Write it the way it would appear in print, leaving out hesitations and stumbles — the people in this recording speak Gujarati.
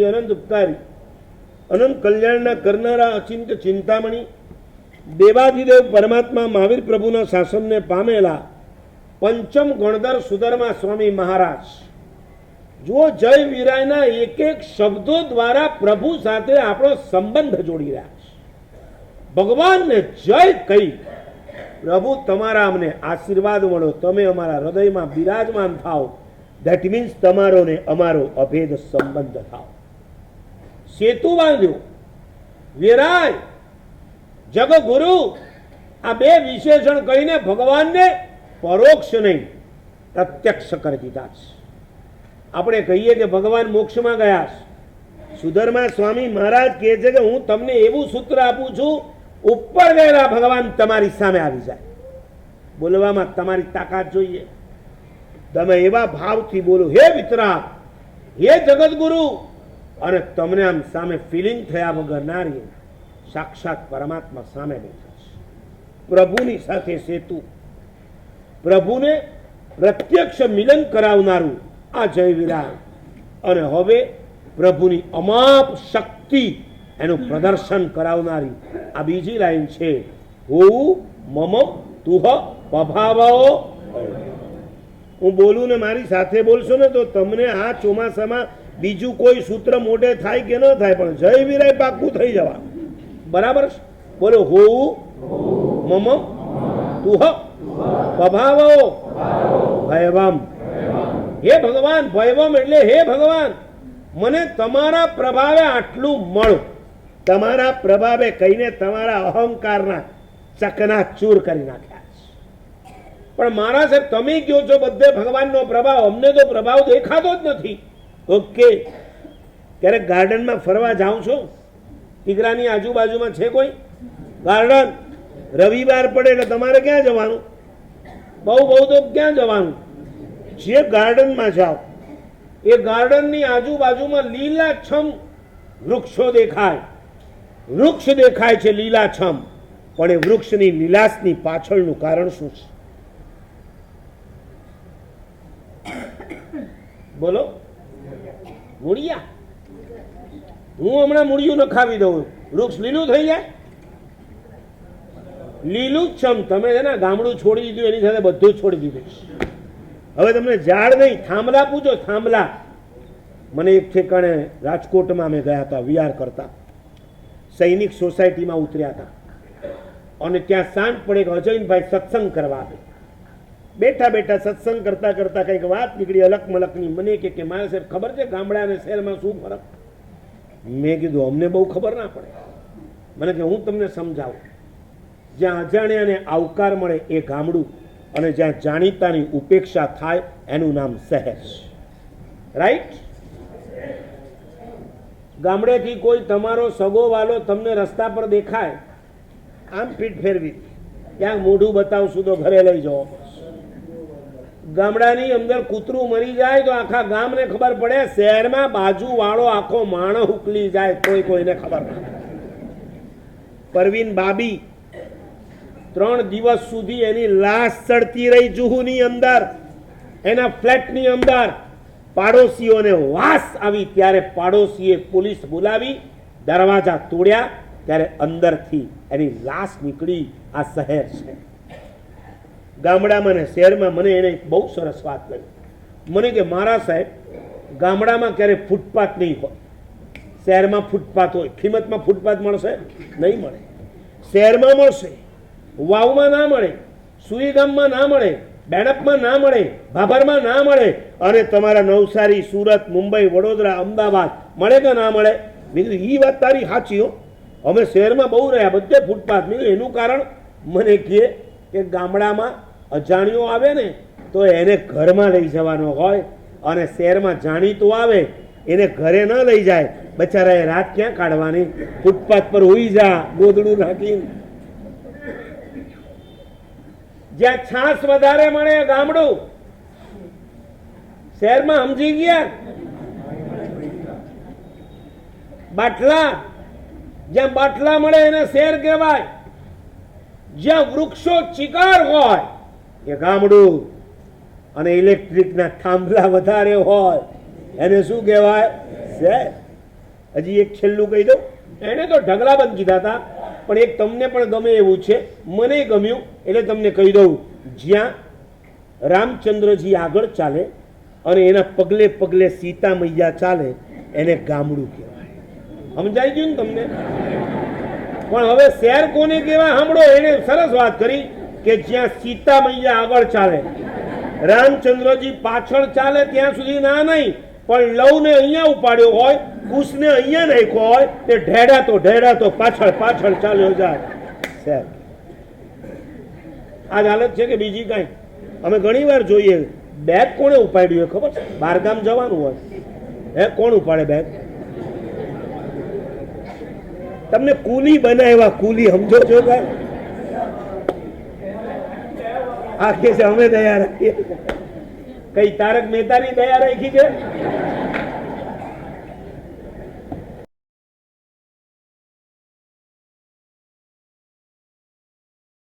અનંત ઉપકારી અનંત કલ્યાણના કરનારા અચિંત ચિંતામણી દેવાધિદેવ પરમાત્મા મહાવીર પ્રભુના શાસનને પામેલા પંચમ ગણધર સુધર્મા સ્વામી મહારાજ જુઓ, જય વિરાયના એક એક શબ્દો દ્વારા પ્રભુ સાથે આપણો સંબંધ જોડી રહ્યા છે. ભગવાનને જય કહી, પ્રભુ તમારા અમને આશીર્વાદ મળો, તમે અમારા હૃદયમાં બિરાજમાન થાઓ. ધેટ મીન્સ તમારો ને અમારો અભેદ સંબંધ થાવ. સેતુ બાંધ્યો, વિરાય, જગગુરુ, આ બે વિશેષણ કહીને ભગવાનને પરોક્ષ નહીં પ્રત્યક્ષ કરી દીધા છે. આપણે કહીએ કે ભગવાન મોક્ષમાં ગયા છે. સુધર્મા સ્વામી મહારાજ કહે છે કે હું તમને એવું સૂત્ર આપું છું, ઉપર ગયેલા ભગવાન તમારી સામે આવી જાય. બોલવામાં તમારી તાકાત જોઈએ. તમે એવા ભાવથી બોલો, હે વિતરાગ, હે જગતગુરુ, અને તમને આમ સામે ફિલિંગ થયા વગર ના રહીએ. સાક્ષાત પરમાત્મા સામે બેઠા છે. પ્રભુની સાથે સેતુ, પ્રભુને પ્રત્યક્ષ મિલન કરાવનારું આ જય વિરાય. અને હવે પ્રભુની અમાપ શક્તિ એનું પ્રદર્શન કરાવનારી આ બીજી લાઈન છે, હું મમ તુહ પભાવો. હું બોલું ને મારી સાથે બોલશો ને તો તમને આ ચોમાસામાં બીજું કોઈ સૂત્ર મોઢે થાય કે ન થાય, પણ જય વિરાય પાકું થઈ જવા. બરાબર? બોલો, હું મમ તુહ પભાવો ભયવમ. હે ભગવાન, ભયવમ એટલે હે ભગવાન, મને તમારા પ્રભાવે આટલું મળો. તમારા પ્રભાવે કહીને તમારા અહંકારના ચકનાચૂર કરી નાખ્યા છે. પણ મારા સાહેબ તમે કહો છો બધે ભગવાનનો પ્રભાવ, અમને તો પ્રભાવ દેખાતો જ નથી. ઓકે, ક્યારેક ગાર્ડનમાં ફરવા જાઉં છો? ટીકરાની આજુબાજુમાં છે કોઈ ગાર્ડન? રવિવાર પડે એટલે તમારે ક્યાં જવાનું? બહુ તો ક્યાં જવાનું? જે ગાર્ડનમાં જાઓ એ ગાર્ડનની આજુબાજુમાં લીલાછમ વૃક્ષો દેખાય. વૃક્ષ દેખાય છે લીલાછમ, પણ એ વૃક્ષની લીલાશની પાછળનું કારણ શું છે? બોલો. મૂળિયા. હું હમણાં મૂળિયું નખાવી દઉં, વૃક્ષ લીલું થઈ જાય? લીલું છમ. તમે છે ને ગામડું છોડી દીધું, એની સાથે બધું જ છોડી દીધું. હવે તમને ઝાડ નહીં, થાંભલા પૂછો. થાંભલા, મને એક ઠેકાણે રાજકોટમાં અમે ગયા હતા, વિહાર કરતા. સૈનિક સોસાયટીમાં ઉતર્યા હતા અને ત્યાં સાંજ પડે કે અજયભાઈ સત્સંગ કરવા આવે. બેઠા બેઠા સત્સંગ કરતા કરતા કંઈક વાત નીકળી અલક મલકની. મને કે મારે સાહેબ ખબર છે ગામડા અને શહેરમાં શું ફરક? મેં કીધું અમને બહુ ખબર ના પડે. મને કે હું તમને સમજાવું. જ્યાં અજાણ્યાને આવકાર મળે એ ગામડું, અને જ્યાં જાણીતાની ઉપેક્ષા થાય એનું નામ શહેર. રાઈટ? ગામડેથી કોઈ તમારો સગો વાલો તમને રસ્તા પર દેખાય, આમ પીઠ ફેરવી, ક્યાંક મોઢું બતાવશું તો ઘરે લઈ જવો. ગામડાની અંદર કૂતરું મરી જાય તો આખા ગામને ખબર પડે. શહેરમાં બાજુ વાળો આખો માણસ ઉકલી જાય તોય કોઈને ખબર ના. પરવીન બાબી 3 દિવસ સુધી એની લાશ સડતી રહી જુહુની અંદર, એના ફ્લેટની અંદર. પાડોશીઓને વાસ આવી ત્યારે પાડોશીએ પોલીસ બોલાવી, દરવાજા તોડ્યા, ત્યારે અંદરથી એની લાશ નીકળી. આ શહેર છે. ગામડામાં ને શહેરમાં મને એને બહુ સરસ વાત કરી. મને કે મારા સાહેબ, ગામડામાં ક્યારે ફૂટપાથ નહીં હોય, શહેરમાં ફૂટપાથ હોય. કિંમતમાં ફૂટપાથ મળશે? નહીં મળે. શહેરમાં મળશે, વાવમાં ના મળે, સુઈગામમાં ના મળે, બેણપમાં ના મળે, ભાભરમાં ના મળે, અને તમારા નવસારી, સુરત, મુંબઈ, વડોદરા, અમદાવાદ મળે કે ના મળે? મેં કીધું એ વાત તારી સાચી હો, અમે શહેરમાં બહુ રહ્યા, બધે ફૂટપાથ. મેં કીધું એનું કારણ મને કહે કે ગામડામાં અજાણ્યો આવે ને તો એને ઘરમાં લઈ જવાનો હોય, અને શહેરમાં જાણીતું આવે એને ઘરે ન લઈ જાય. બચારાએ રાત ક્યાં કાઢવાની? ફૂટપાથ પર હોઈ જા ગોદડું નાખીને. જ્યાં છાસ વધારે મળે ગામડું, શહેરમાં સમજી ગયા? બાટલા, જ્યાં બાટલા મળે એને શહેર કહેવાય. જ્યાં વૃક્ષો ચિકાર હોય એ ગામડું, અને ઇલેક્ટ્રિકના થાંભલા વધારે હોય એને શું કહેવાય? શહેર. હજી એક છેલ્લું કહી દઉં. એને તો ઢગલાબંધ કીધા હતા, પણ એક તમને પણ ગમે એવું છે, મને ગમ્યું એટલે તમને કહી દઉં. જ્યાં રામચંદ્રજી આગળ ચાલે અને એના પગલે પગલે સીતા મૈયા ચાલે એને ગામડું કહેવાય. સમજાઈ ગયું ને તમને? પણ હવે શહેર કોને કહેવાય સાંભળો. એને સરસ વાત કરી કે જ્યાં સીતા મૈયા આગળ ચાલે, રામચંદ્રજી પાછળ ચાલે ત્યાં સુધી ના નહીં, પણ લવને અહીંયા ઉપાડ્યો હોય, કુશને અહીંયા નાખ્યો હોય, તે ઢેડાતો પાછળ પાછળ ચાલ્યો જાય. શહેર આ જ હાલત છે કે બીજી કાંઈ? અમે ઘણી વાર જોઈએ બેગ કોણે ઉપાડ્યું હોય ખબર છે? બહારગામ જવાનું હોય, હે કોણ ઉપાડે બેગ? તમને કુલી બનાવ્યા, કુલી સમજો છો કાંઈ? આ કે છે અમે દયા રાખીએ. કઈ તારક મહેતાની દયા રાખી છે?